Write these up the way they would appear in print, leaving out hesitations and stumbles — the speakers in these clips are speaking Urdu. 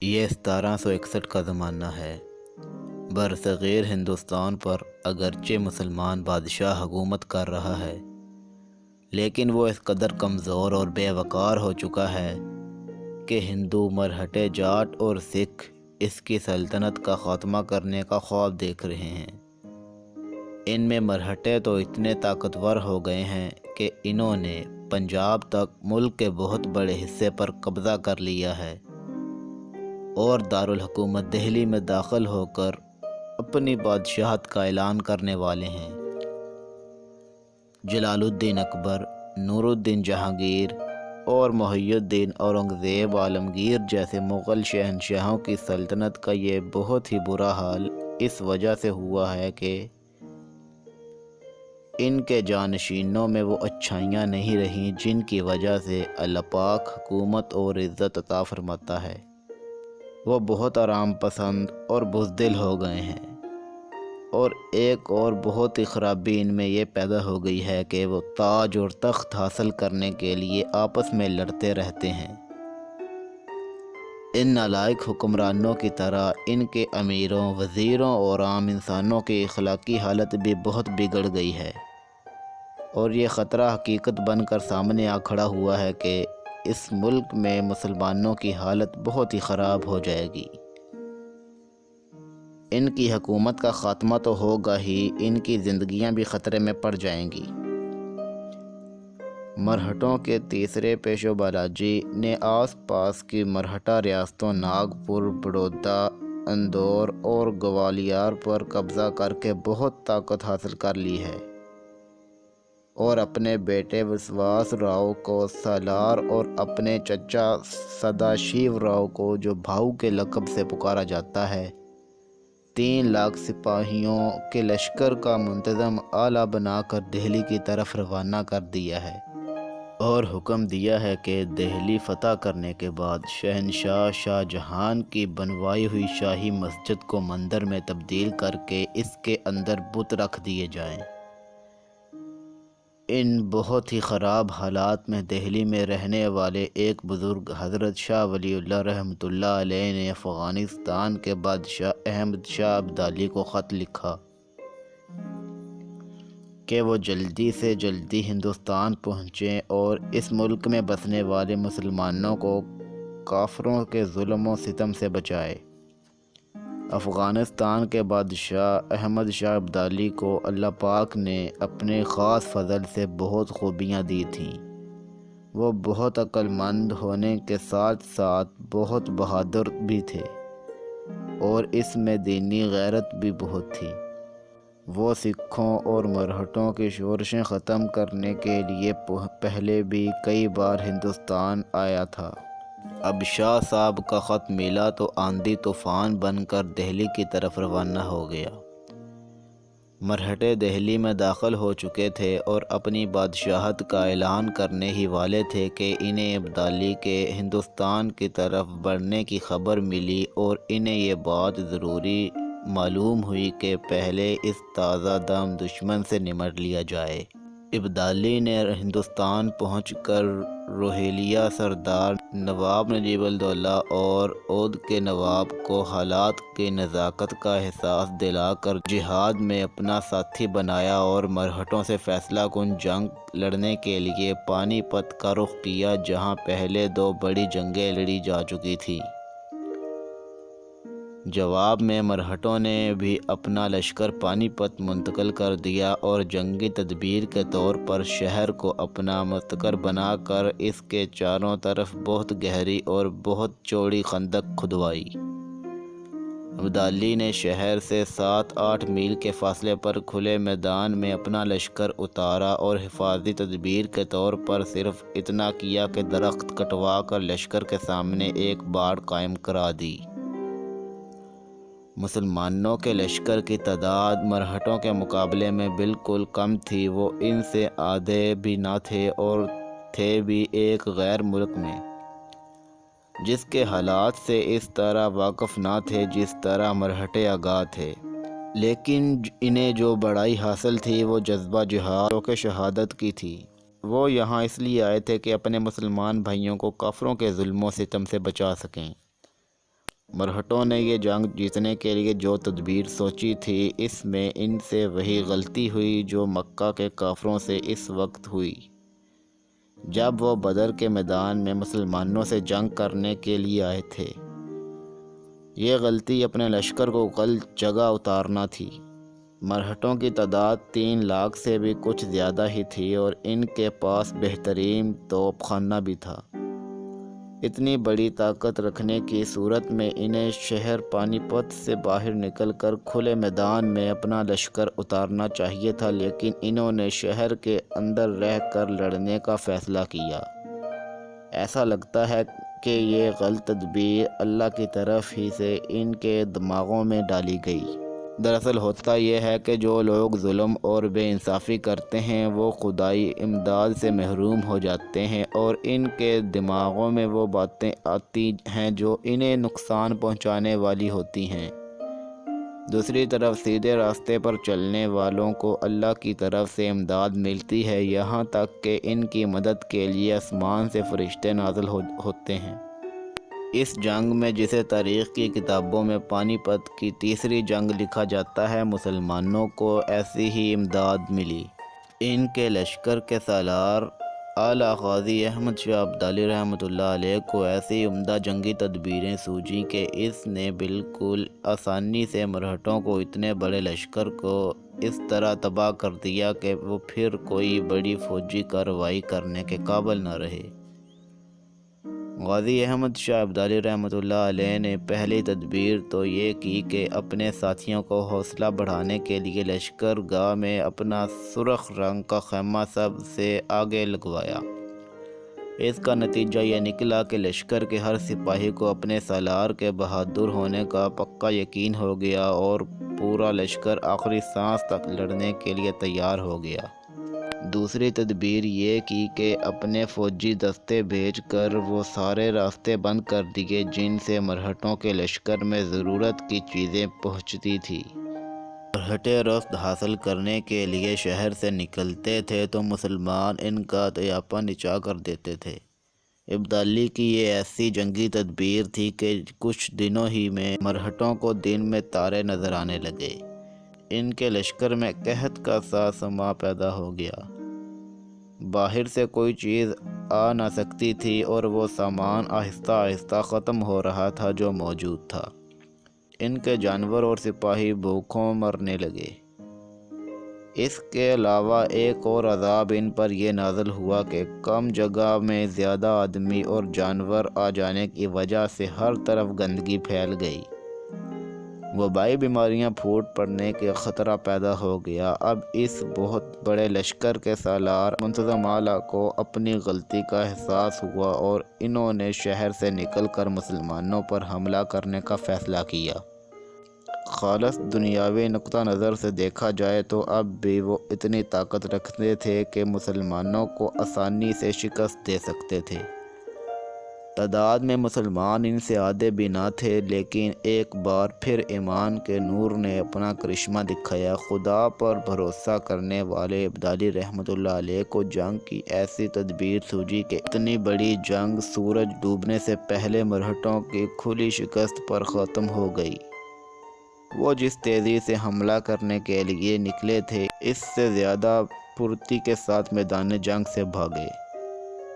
یہ 1761 کا زمانہ ہے۔ برصغیر ہندوستان پر اگرچہ مسلمان بادشاہ حکومت کر رہا ہے، لیکن وہ اس قدر کمزور اور بے وقار ہو چکا ہے کہ ہندو، مرہٹے، جاٹ اور سکھ اس کی سلطنت کا خاتمہ کرنے کا خواب دیکھ رہے ہیں۔ ان میں مرہٹے تو اتنے طاقتور ہو گئے ہیں کہ انہوں نے پنجاب تک ملک کے بہت بڑے حصے پر قبضہ کر لیا ہے اور دارالحکومت دہلی میں داخل ہو کر اپنی بادشاہت کا اعلان کرنے والے ہیں۔ جلال الدین اکبر، نور الدین جہانگیر اور محی الدین اورنگزیب عالمگیر جیسے مغل شہنشاہوں کی سلطنت کا یہ بہت ہی برا حال اس وجہ سے ہوا ہے کہ ان کے جانشینوں میں وہ اچھائیاں نہیں رہیں جن کی وجہ سے اللہ پاک حکومت اور عزت عطا فرماتا ہے۔ وہ بہت آرام پسند اور بزدل ہو گئے ہیں، اور ایک اور بہت ہی خرابی ان میں یہ پیدا ہو گئی ہے کہ وہ تاج اور تخت حاصل کرنے کے لیے آپس میں لڑتے رہتے ہیں۔ ان نالائق حکمرانوں کی طرح ان کے امیروں، وزیروں اور عام انسانوں کی اخلاقی حالت بھی بہت بگڑ گئی ہے، اور یہ خطرہ حقیقت بن کر سامنے آ کھڑا ہوا ہے کہ اس ملک میں مسلمانوں کی حالت بہت ہی خراب ہو جائے گی۔ ان کی حکومت کا خاتمہ تو ہوگا ہی، ان کی زندگیاں بھی خطرے میں پڑ جائیں گی۔ مرہٹوں کے تیسرے پیشوا بالاجی نے آس پاس کی مرہٹہ ریاستوں ناگپور، بڑودہ، اندور اور گوالیار پر قبضہ کر کے بہت طاقت حاصل کر لی ہے، اور اپنے بیٹے وسواس راؤ کو سالار اور اپنے چچا سداشیو راؤ کو، جو بھاؤ کے لقب سے پکارا جاتا ہے، 3 لاکھ سپاہیوں کے لشکر کا منتظم آلہ بنا کر دہلی کی طرف روانہ کر دیا ہے، اور حکم دیا ہے کہ دہلی فتح کرنے کے بعد شہنشاہ شاہ جہان کی بنوائی ہوئی شاہی مسجد کو مندر میں تبدیل کر کے اس کے اندر بت رکھ دیے جائیں۔ ان بہت ہی خراب حالات میں دہلی میں رہنے والے ایک بزرگ حضرت شاہ ولی اللہ رحمۃ اللہ علیہ نے افغانستان کے بادشاہ احمد شاہ ابدالی کو خط لکھا کہ وہ جلدی سے جلدی ہندوستان پہنچیں اور اس ملک میں بسنے والے مسلمانوں کو کافروں کے ظلم و ستم سے بچائے۔ افغانستان کے بادشاہ احمد شاہ ابدالی کو اللہ پاک نے اپنے خاص فضل سے بہت خوبیاں دی تھیں۔ وہ بہت عقل مند ہونے کے ساتھ ساتھ بہت بہادر بھی تھے، اور اس میں دینی غیرت بھی بہت تھی۔ وہ سکھوں اور مرہٹوں کی شورشیں ختم کرنے کے لیے پہلے بھی کئی بار ہندوستان آیا تھا۔ اب شاہ صاحب کا خط ملا تو آندھی طوفان بن کر دہلی کی طرف روانہ ہو گیا۔ مرہٹے دہلی میں داخل ہو چکے تھے اور اپنی بادشاہت کا اعلان کرنے ہی والے تھے کہ انہیں ابدالی کے ہندوستان کی طرف بڑھنے کی خبر ملی، اور انہیں یہ بات ضروری معلوم ہوئی کہ پہلے اس تازہ دم دشمن سے نمٹ لیا جائے۔ ابدالی نے ہندوستان پہنچ کر روہیلیہ سردار نواب نجیب الدولہ اور اودھ کے نواب کو حالات کی نزاکت کا احساس دلا کر جہاد میں اپنا ساتھی بنایا، اور مرہٹوں سے فیصلہ کن جنگ لڑنے کے لیے پانی پت کا رخ کیا، جہاں پہلے 2 بڑی جنگیں لڑی جا چکی تھیں۔ جواب میں مرہٹوں نے بھی اپنا لشکر پانی پت منتقل کر دیا، اور جنگی تدبیر کے طور پر شہر کو اپنا مستقر بنا کر اس کے چاروں طرف بہت گہری اور بہت چوڑی خندق کھدوائی۔ ابدالی نے شہر سے 7-8 میل کے فاصلے پر کھلے میدان میں اپنا لشکر اتارا، اور حفاظتی تدبیر کے طور پر صرف اتنا کیا کہ درخت کٹوا کر لشکر کے سامنے ایک باڑ قائم کرا دی۔ مسلمانوں کے لشکر کی تعداد مرہٹوں کے مقابلے میں بالکل کم تھی۔ وہ ان سے آدھے بھی نہ تھے، اور تھے بھی ایک غیر ملک میں، جس کے حالات سے اس طرح واقف نہ تھے جس طرح مرہٹے آگاہ تھے۔ لیکن انہیں جو بڑائی حاصل تھی وہ جذبہ جہاد و شہادت کی تھی۔ وہ یہاں اس لیے آئے تھے کہ اپنے مسلمان بھائیوں کو کافروں کے ظلم و ستم سے بچا سکیں۔ مرہٹوں نے یہ جنگ جیتنے کے لیے جو تدبیر سوچی تھی، اس میں ان سے وہی غلطی ہوئی جو مکہ کے کافروں سے اس وقت ہوئی جب وہ بدر کے میدان میں مسلمانوں سے جنگ کرنے کے لیے آئے تھے۔ یہ غلطی اپنے لشکر کو غلط جگہ اتارنا تھی۔ مرہٹوں کی تعداد 3 لاکھ سے بھی کچھ زیادہ ہی تھی اور ان کے پاس بہترین توپ خانہ بھی تھا۔ اتنی بڑی طاقت رکھنے کی صورت میں انہیں شہر پانی پت سے باہر نکل کر کھلے میدان میں اپنا لشکر اتارنا چاہیے تھا، لیکن انہوں نے شہر کے اندر رہ کر لڑنے کا فیصلہ کیا۔ ایسا لگتا ہے کہ یہ غلط تدبیر اللہ کی طرف ہی سے ان کے دماغوں میں ڈالی گئی۔ دراصل ہوتا یہ ہے کہ جو لوگ ظلم اور بے انصافی کرتے ہیں وہ خدائی امداد سے محروم ہو جاتے ہیں اور ان کے دماغوں میں وہ باتیں آتی ہیں جو انہیں نقصان پہنچانے والی ہوتی ہیں۔ دوسری طرف سیدھے راستے پر چلنے والوں کو اللہ کی طرف سے امداد ملتی ہے، یہاں تک کہ ان کی مدد کے لیے آسمان سے فرشتے نازل ہوتے ہیں۔ اس جنگ میں جسے تاریخ کی کتابوں میں پانی پت کی تیسری جنگ لکھا جاتا ہے، مسلمانوں کو ایسی ہی امداد ملی۔ ان کے لشکر کے سالار اعلیٰ غازی احمد شاہ ابدالی رحمۃ اللہ علیہ کو ایسی عمدہ جنگی تدبیریں سوجیں کہ اس نے بالکل آسانی سے مرہٹوں کو اتنے بڑے لشکر کو اس طرح تباہ کر دیا کہ وہ پھر کوئی بڑی فوجی کارروائی کرنے کے قابل نہ رہے۔ غازی احمد شاہ ابدالی رحمۃ اللہ علیہ نے پہلی تدبیر تو یہ کی کہ اپنے ساتھیوں کو حوصلہ بڑھانے کے لیے لشکر گاہ میں اپنا سرخ رنگ کا خیمہ سب سے آگے لگوایا۔ اس کا نتیجہ یہ نکلا کہ لشکر کے ہر سپاہی کو اپنے سالار کے بہادر ہونے کا پکا یقین ہو گیا اور پورا لشکر آخری سانس تک لڑنے کے لیے تیار ہو گیا۔ دوسری تدبیر یہ کی کہ اپنے فوجی دستے بھیج کر وہ سارے راستے بند کر دیے جن سے مرہٹوں کے لشکر میں ضرورت کی چیزیں پہنچتی تھیں۔ مرہٹے رسد حاصل کرنے کے لیے شہر سے نکلتے تھے تو مسلمان ان کا تیاپا نچا کر دیتے تھے۔ ابدالی کی یہ ایسی جنگی تدبیر تھی کہ کچھ دنوں ہی میں مرہٹوں کو دن میں تارے نظر آنے لگے۔ ان کے لشکر میں قحط کا سا سما پیدا ہو گیا۔ باہر سے کوئی چیز آ نہ سکتی تھی اور وہ سامان آہستہ آہستہ ختم ہو رہا تھا جو موجود تھا۔ ان کے جانور اور سپاہی بھوکوں مرنے لگے۔ اس کے علاوہ ایک اور عذاب ان پر یہ نازل ہوا کہ کم جگہ میں زیادہ آدمی اور جانور آ جانے کی وجہ سے ہر طرف گندگی پھیل گئی۔ وبائی بیماریاں پھوٹ پڑنے کے خطرہ پیدا ہو گیا۔ اب اس بہت بڑے لشکر کے سالار منتظم اعلیٰ کو اپنی غلطی کا احساس ہوا اور انہوں نے شہر سے نکل کر مسلمانوں پر حملہ کرنے کا فیصلہ کیا۔ خالص دنیاوی نقطہ نظر سے دیکھا جائے تو اب بھی وہ اتنی طاقت رکھتے تھے کہ مسلمانوں کو آسانی سے شکست دے سکتے تھے۔ تعداد میں مسلمان ان سے آدھے بھی نہ تھے، لیکن ایک بار پھر ایمان کے نور نے اپنا کرشمہ دکھایا۔ خدا پر بھروسہ کرنے والے ابدالی رحمۃ اللہ علیہ کو جنگ کی ایسی تدبیر سوجی کہ اتنی بڑی جنگ سورج ڈوبنے سے پہلے مرہٹوں کی کھلی شکست پر ختم ہو گئی۔ وہ جس تیزی سے حملہ کرنے کے لیے نکلے تھے، اس سے زیادہ پھرتی کے ساتھ میدان جنگ سے بھاگے۔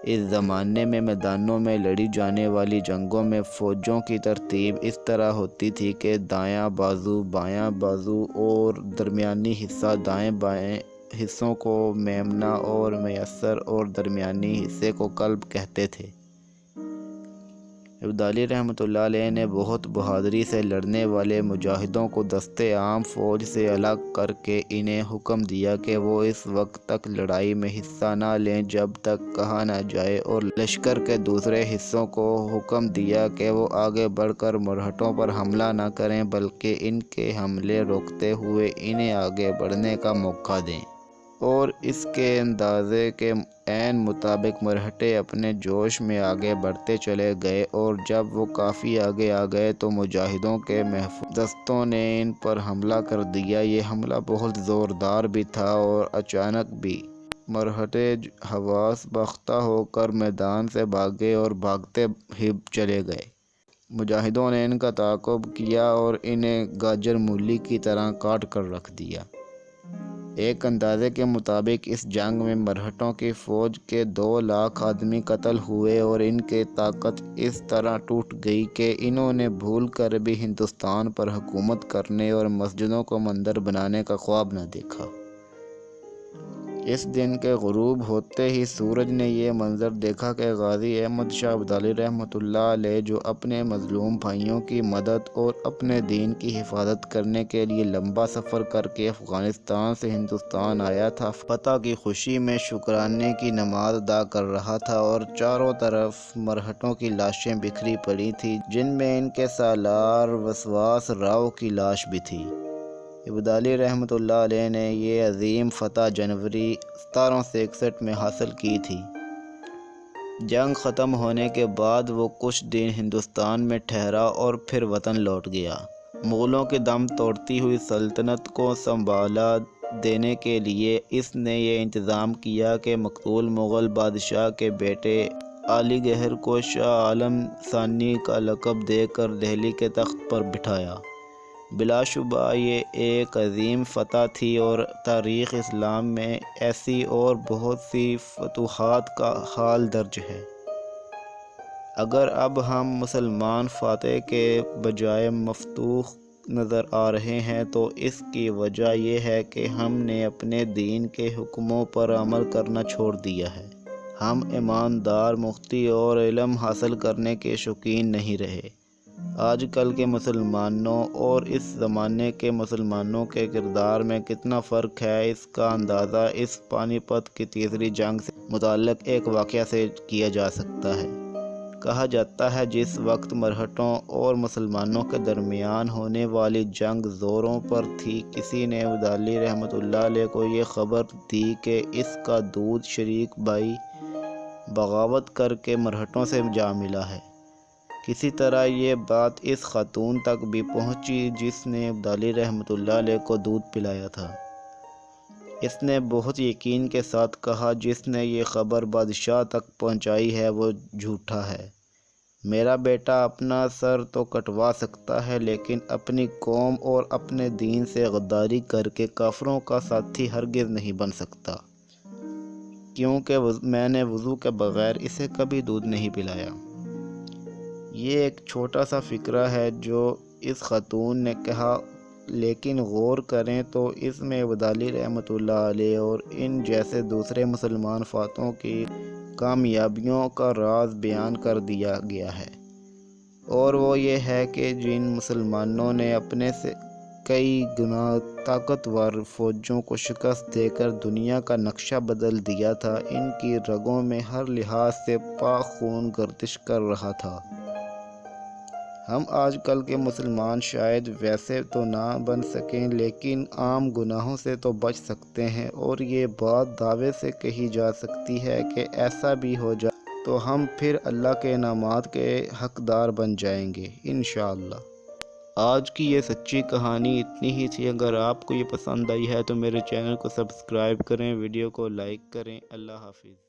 اس زمانے میں میدانوں میں لڑی جانے والی جنگوں میں فوجوں کی ترتیب اس طرح ہوتی تھی کہ دایاں بازو، بایاں بازو اور درمیانی حصہ دائیں بائیں حصوں کو میمنہ اور میسر اور درمیانی حصے کو قلب کہتے تھے۔ ابدالی رحمۃ اللہ علیہ نے بہت بہادری سے لڑنے والے مجاہدوں کو دستے عام فوج سے الگ کر کے انہیں حکم دیا کہ وہ اس وقت تک لڑائی میں حصہ نہ لیں جب تک کہا نہ جائے، اور لشکر کے دوسرے حصوں کو حکم دیا کہ وہ آگے بڑھ کر مرہٹوں پر حملہ نہ کریں بلکہ ان کے حملے روکتے ہوئے انہیں آگے بڑھنے کا موقع دیں۔ اور اس کے اندازے کے عین مطابق مرہٹے اپنے جوش میں آگے بڑھتے چلے گئے، اور جب وہ کافی آگے آ گئے تو مجاہدوں کے محفوظ دستوں نے ان پر حملہ کر دیا۔ یہ حملہ بہت زوردار بھی تھا اور اچانک بھی۔ مرہٹے حواس باختہ ہو کر میدان سے بھاگے اور بھاگتے ہی چلے گئے۔ مجاہدوں نے ان کا تعاقب کیا اور انہیں گاجر مولی کی طرح کاٹ کر رکھ دیا۔ ایک اندازے کے مطابق اس جنگ میں مرہٹوں کی فوج کے 2 لاکھ آدمی قتل ہوئے اور ان کی طاقت اس طرح ٹوٹ گئی کہ انہوں نے بھول کر بھی ہندوستان پر حکومت کرنے اور مسجدوں کو مندر بنانے کا خواب نہ دیکھا۔ اس دن کے غروب ہوتے ہی سورج نے یہ منظر دیکھا کہ غازی احمد شاہ ابدالی رحمۃ اللہ علیہ، جو اپنے مظلوم بھائیوں کی مدد اور اپنے دین کی حفاظت کرنے کے لیے لمبا سفر کر کے افغانستان سے ہندوستان آیا تھا، فتح کی خوشی میں شکرانے کی نماز ادا کر رہا تھا اور چاروں طرف مرہٹوں کی لاشیں بکھری پڑی تھیں، جن میں ان کے سالار وسواس راؤ کی لاش بھی تھی۔ ابدالی رحمۃ اللہ علیہ نے یہ عظیم فتح جنوری 1761 میں حاصل کی تھی۔ جنگ ختم ہونے کے بعد وہ کچھ دن ہندوستان میں ٹھہرا اور پھر وطن لوٹ گیا۔ مغلوں کی دم توڑتی ہوئی سلطنت کو سنبھالا دینے کے لیے اس نے یہ انتظام کیا کہ مقتول مغل بادشاہ کے بیٹے علی گہر کو شاہ عالم ثانی کا لقب دے کر دہلی کے تخت پر بٹھایا۔ بلا شبہ یہ ایک عظیم فتح تھی اور تاریخ اسلام میں ایسی اور بہت سی فتوحات کا حال درج ہے۔ اگر اب ہم مسلمان فاتح کے بجائے مفتوح نظر آ رہے ہیں تو اس کی وجہ یہ ہے کہ ہم نے اپنے دین کے حکموں پر عمل کرنا چھوڑ دیا ہے۔ ہم ایماندار، مختی اور علم حاصل کرنے کے شوقین نہیں رہے۔ آج کل کے مسلمانوں اور اس زمانے کے مسلمانوں کے کردار میں کتنا فرق ہے، اس کا اندازہ اس پانی پت کی تیسری جنگ سے متعلق ایک واقعہ سے کیا جا سکتا ہے۔ کہا جاتا ہے جس وقت مرہٹوں اور مسلمانوں کے درمیان ہونے والی جنگ زوروں پر تھی، کسی نے ابدالی رحمۃ اللہ علیہ کو یہ خبر دی کہ اس کا دودھ شریک بھائی بغاوت کر کے مرہٹوں سے جا ملا ہے۔ کسی طرح یہ بات اس خاتون تک بھی پہنچی جس نے ابدالی رحمۃ اللہ علیہ کو دودھ پلایا تھا۔ اس نے بہت یقین کے ساتھ کہا، جس نے یہ خبر بادشاہ تک پہنچائی ہے وہ جھوٹا ہے۔ میرا بیٹا اپنا سر تو کٹوا سکتا ہے لیکن اپنی قوم اور اپنے دین سے غداری کر کے کافروں کا ساتھی ہرگز نہیں بن سکتا، کیونکہ میں نے وضو کے بغیر اسے کبھی دودھ نہیں پلایا۔ یہ ایک چھوٹا سا فقرہ ہے جو اس خاتون نے کہا، لیکن غور کریں تو اس میں ابدالی رحمۃ اللہ علیہ اور ان جیسے دوسرے مسلمان فاتحوں کی کامیابیوں کا راز بیان کر دیا گیا ہے، اور وہ یہ ہے کہ جن مسلمانوں نے اپنے سے کئی گنا طاقتور فوجوں کو شکست دے کر دنیا کا نقشہ بدل دیا تھا، ان کی رگوں میں ہر لحاظ سے پاک خون گردش کر رہا تھا۔ ہم آج کل کے مسلمان شاید ویسے تو نہ بن سکیں لیکن عام گناہوں سے تو بچ سکتے ہیں، اور یہ بات دعوے سے کہی جا سکتی ہے کہ ایسا بھی ہو جائے تو ہم پھر اللہ کے انعامات کے حقدار بن جائیں گے انشاءاللہ۔ آج کی یہ سچی کہانی اتنی ہی تھی۔ اگر آپ کو یہ پسند آئی ہے تو میرے چینل کو سبسکرائب کریں، ویڈیو کو لائک کریں۔ اللہ حافظ۔